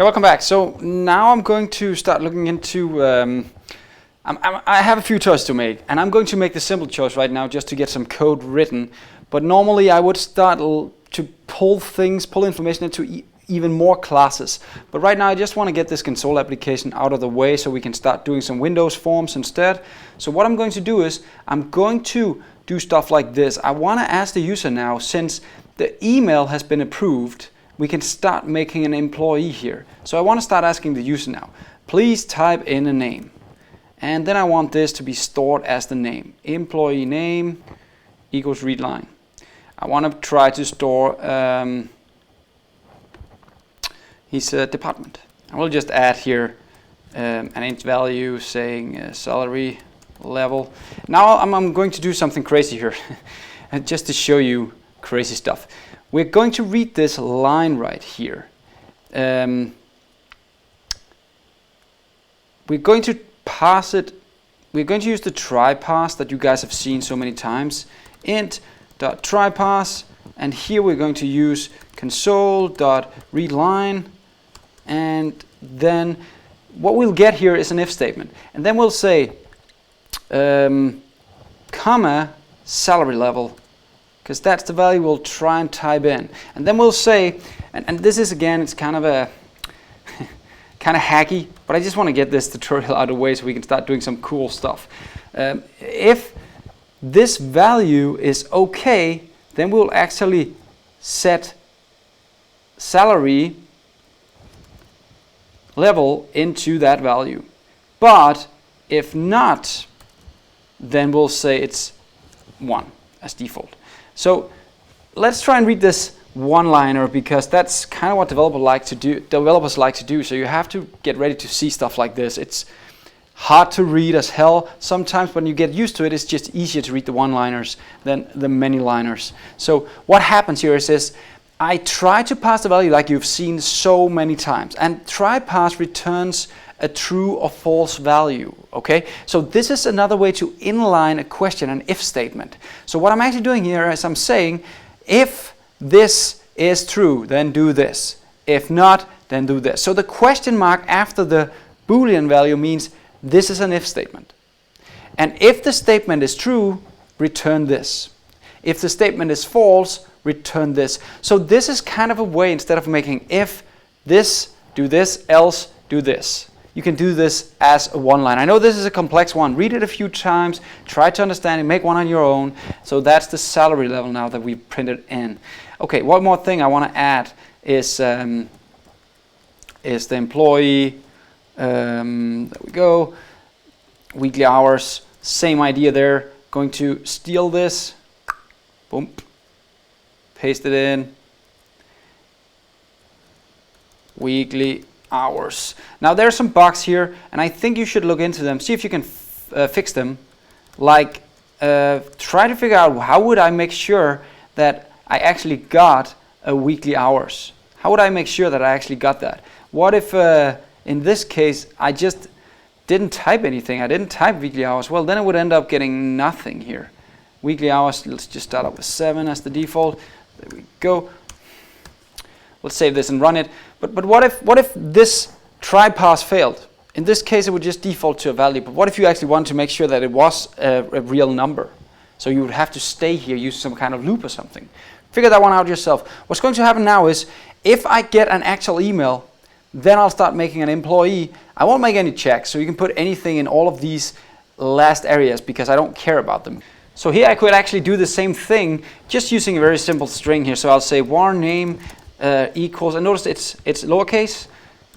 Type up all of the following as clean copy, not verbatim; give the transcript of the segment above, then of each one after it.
Yeah, welcome back. So now I'm going to start looking into, I have a few choices to make, and I'm going to make the simple choice right now just to get some code written. But normally I would start to pull information into even more classes. But right now I just want to get this console application out of the way so we can start doing some Windows forms instead. So what I'm going to do is I'm going to do stuff like this. I want to ask the user now, since the email has been approved, we can start making an employee here. So I want to start asking the user now, please type in a name. And then I want this to be stored as the name. Employee name equals read line. I want to try to store his department. I will just add here an int value saying salary level. Now I'm going to do something crazy here just to show you crazy stuff. We're going to read this line right here. We're going to pass it. We're going to use the try pass that you guys have seen so many times. Int.try pass, and here we're going to use console.readLine, and then what we'll get here is an if statement, and then we'll say comma salary level, because that's the value we'll try and type in. And then we'll say, and this is again, it's kind of a kind of hacky, but I just want to get this tutorial out of the way so we can start doing some cool stuff. If this value is okay, then we'll actually set salary level into that value. But if not, then we'll say it's 1 as default. So let's try and read this one-liner, because that's kind of what developers like to do. So you have to get ready to see stuff like this. It's hard to read as hell. Sometimes when you get used to it, it's just easier to read the one-liners than the many-liners. So what happens here is this. I try to pass the value like you've seen so many times, and try pass returns a true or false value. Okay, so this is another way to inline a question, an if statement. So what I'm actually doing here is I'm saying, if this is true, then do this. If not, then do this. So the question mark after the Boolean value means this is an if statement. And if the statement is true, return this. If the statement is false, return this. So this is kind of a way, instead of making if this, do this, else do this. You can do this as a one-line. I know this is a complex one. Read it a few times, try to understand it, make one on your own. So that's the salary level now that we printed in. Okay, one more thing I want to add is the employee. There we go. Weekly hours, same idea there. Going to steal this. Boom. Paste it in. Weekly hours. Now there are some bugs here, and I think you should look into them. See if you can fix them. Like, try to figure out, how would I make sure that I actually got a weekly hours? How would I make sure that I actually got that? What if in this case I just didn't type anything? I didn't type weekly hours. Well, then I would end up getting nothing here. Weekly hours, let's just start up with 7 as the default. There we go. Let's save this and run it. But what if this try pass failed? In this case, it would just default to a value. But what if you actually want to make sure that it was a real number? So you would have to stay here, use some kind of loop or something. Figure that one out yourself. What's going to happen now is, if I get an actual email, then I'll start making an employee. I won't make any checks, so you can put anything in all of these last areas because I don't care about them. So here I could actually do the same thing, just using a very simple string here. So I'll say var name equals, and notice it's lowercase,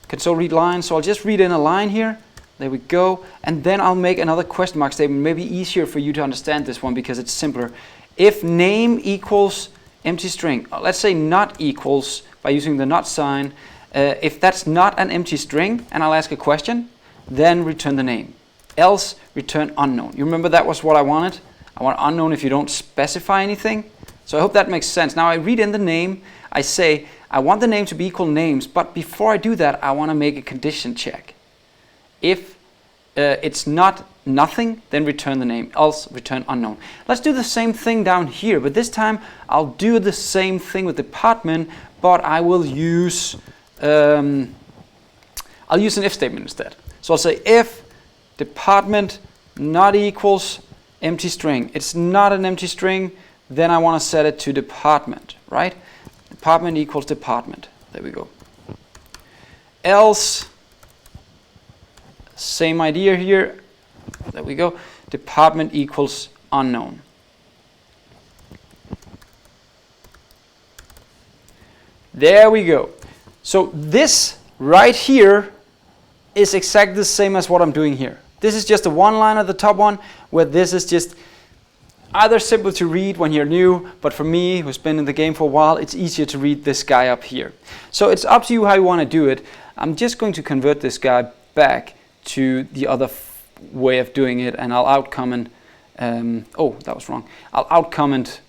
console read line. So I'll just read in a line here. There we go. And then I'll make another question mark statement. Maybe easier for you to understand this one because it's simpler. If name equals empty string, let's say not equals, by using the not sign. If that's not an empty string and I'll ask a question, then return the name. Else return unknown. You remember that was what I wanted? I want unknown if you don't specify anything. So I hope that makes sense. Now I read in the name. I say I want the name to be equal names, but before I do that, I want to make a condition check. If it's not nothing, then return the name, else return unknown. Let's do the same thing down here, but this time I'll do the same thing with department, but I will use I'll use an if statement instead. So I'll say if department not equals empty string. It's not an empty string, then I want to set it to department, right? Department equals department. There we go. Else, same idea here. There we go. Department equals unknown. There we go. So this right here is exactly the same as what I'm doing here. This is just a one line at the top one, where this is just either simple to read when you're new, but for me, who's been in the game for a while, it's easier to read this guy up here. So it's up to you how you want to do it. I'm just going to convert this guy back to the other way of doing it, and I'll outcomment, oh, that was wrong. I'll outcomment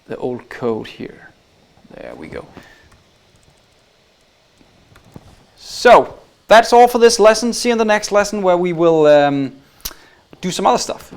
the old code here. There we go. So that's all for this lesson. See you in the next lesson where we will do some other stuff.